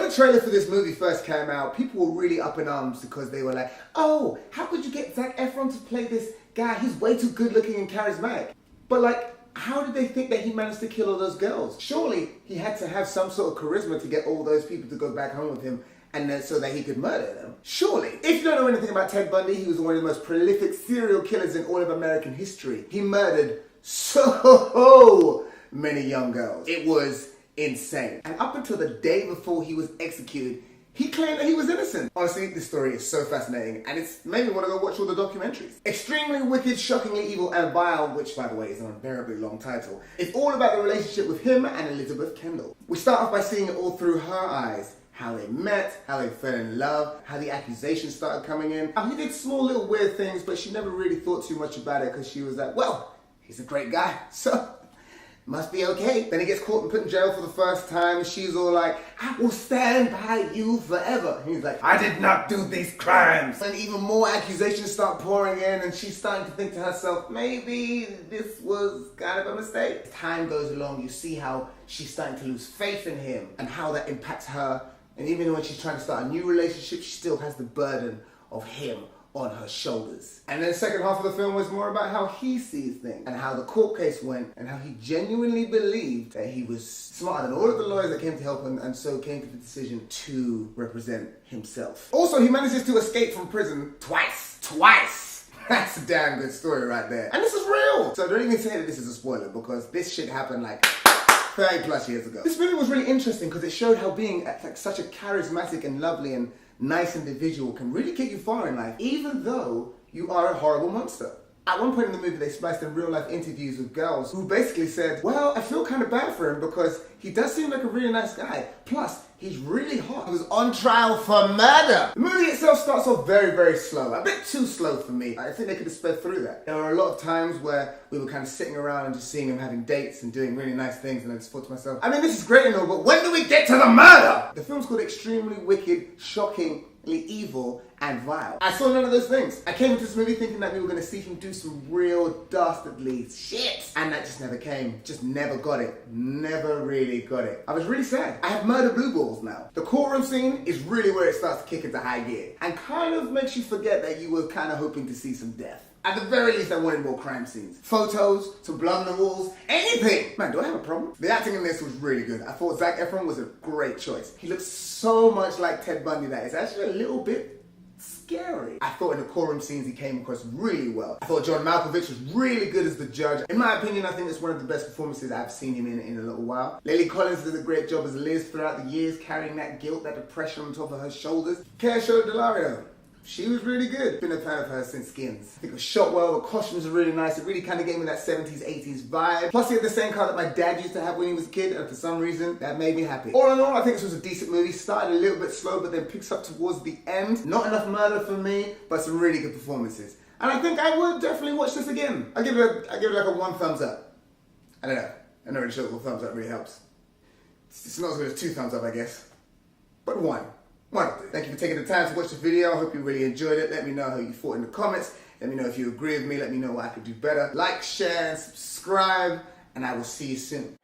When the trailer for this movie first came out, people were really up in arms because they were like, oh, how could you get Zac Efron to play this guy? He's way too good looking and charismatic. But like, how did they think that he managed to kill all those girls? Surely he had to have some sort of charisma to get all those people to go back home with him and then so that he could murder them. Surely. If you don't know anything about Ted Bundy, he was one of the most prolific serial killers in all of American history. He murdered so many young girls. It was insane. And up until the day before he was executed, he claimed that he was innocent. Honestly, this story is so fascinating, and it's made me want to go watch all the documentaries. Extremely Wicked, Shockingly Evil, and Vile, which by the way is an unbearably long title, it's all about the relationship with him and Elizabeth Kendall. We start off by seeing it all through her eyes. How they met, how they fell in love, how the accusations started coming in. He did small little weird things, but she never really thought too much about it because she was like, well, he's a great guy, so must be okay. Then he gets caught and put in jail for the first time. She's all like, I will stand by you forever. And he's like, I did not do these crimes. And even more accusations start pouring in, and she's starting to think to herself, maybe this was kind of a mistake. As time goes along, you see how she's starting to lose faith in him and how that impacts her. And even when she's trying to start a new relationship, she still has the burden of him on her shoulders. And then the second half of the film was more about how he sees things and how the court case went and how he genuinely believed that he was smarter than all of the lawyers that came to help him, and so came to the decision to represent himself. Also, he manages to escape from prison twice. That's a damn good story right there. And this is real. So don't even say that this is a spoiler, because this shit happened like 30 plus years ago. This movie was really interesting because it showed how being like such a charismatic and lovely and nice individual can really get you far in life, even though you are a horrible monster. At one point in the movie, they spliced in real life interviews with girls who basically said, well, I feel kind of bad for him because he does seem like a really nice guy. Plus, he's really hot. He was on trial for murder. The movie itself starts off very, very slow. A bit too slow for me. I think they could have sped through that. There were a lot of times where we were kind of sitting around and just seeing him having dates and doing really nice things, and I just thought to myself, I mean, this is great and all, but when do we get to the murder? The film's called Extremely Wicked, Shockingly Evil, and Vile. I saw none of those things. I came into this movie thinking that we were going to see him do some real dastardly shit, and that just never came. Just never got it. Never really got it. I was really sad. I have murder blue balls now. The courtroom scene is really where it starts to kick into high gear and kind of makes you forget that you were kind of hoping to see some death. At the very least, I wanted more crime scenes. Photos, some blood on the walls, anything! Man, do I have a problem? The acting in this was really good. I thought Zac Efron was a great choice. He looks so much like Ted Bundy that it's actually a little bit scary. I thought in the courtroom scenes he came across really well. I thought John Malkovich was really good as the judge. In my opinion, I think it's one of the best performances I've seen him in a little while. Lily Collins did a great job as Liz throughout the years, carrying that guilt, that depression on top of her shoulders. Kershaw Delario, she was really good. Been a fan of her since Skins. I think it was shot well, the costumes are really nice. It really kind of gave me that 70s, 80s vibe. Plus he had the same car that my dad used to have when he was a kid, and for some reason, that made me happy. All in all, I think this was a decent movie. Started a little bit slow, but then picks up towards the end. Not enough murder for me, but some really good performances. And I think I would definitely watch this again. I give it like a 1 thumbs up. I don't know. I'm not really sure if a thumbs up really helps. It's not as good as 2 thumbs up, I guess. But 1. Thank you for taking the time to watch the video. I hope you really enjoyed it. Let me know how you thought in the comments. Let me know if you agree with me. Let me know what I could do better. Like, share, and subscribe, and I will see you soon.